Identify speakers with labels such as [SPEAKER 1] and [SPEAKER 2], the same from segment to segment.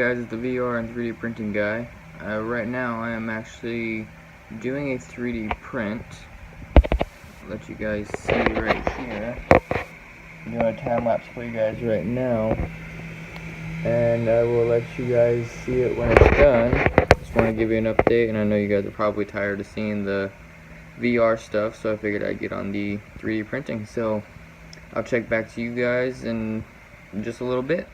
[SPEAKER 1] guys, it's the VR and 3D printing guy. Right now I am actually doing a 3D print. I'll let you guys see right here. I'm doing a time lapse for you guys right now, and I will let you guys see it when it's done. Just want to give you an update, and I know you guys are probably tired of seeing the VR stuff, so I figured I'd get on the 3D printing. So I'll check back to you guys in just a little bit.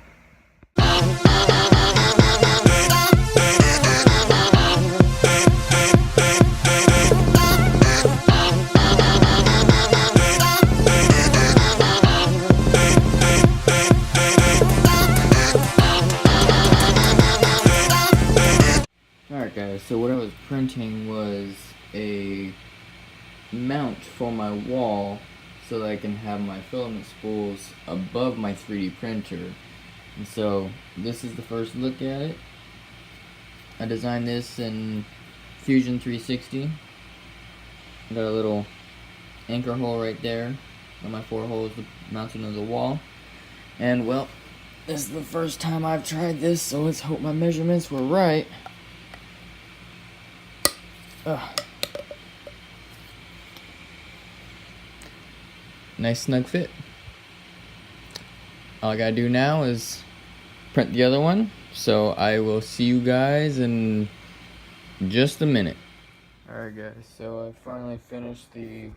[SPEAKER 1] Alright guys, so what I was printing was a mount for my wall so that I can have my filament spools above my 3D printer. And so this is the first look at it. I designed this in Fusion 360. Got a little anchor hole right there on my 4 holes mounted on the wall. And well, this is the first time I've tried this, so let's hope my measurements were right. Nice snug fit. All I gotta do now is print the other one, so I will see you guys in just a minute. Alright guys, so I finally finished the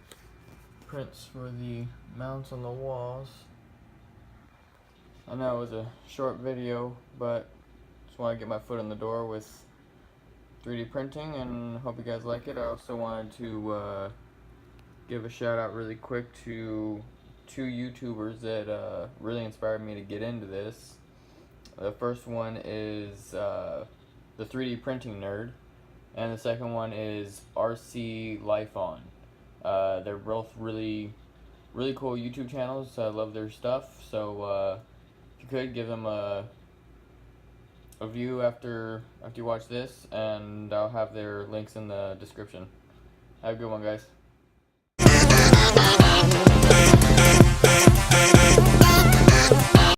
[SPEAKER 1] prints for the mounts on the walls. I know it was a short video, but just want to get my foot in the door with 3D printing and hope you guys like it. I also wanted to give a shout out really quick to 2 YouTubers that really inspired me to get into this. The first one is the 3D printing nerd, and the second one is RC Life On. They're both really cool YouTube channels. I love their stuff, so if you could give them a view after you watch this, and I'll have their links in the description. Have a good one, guys.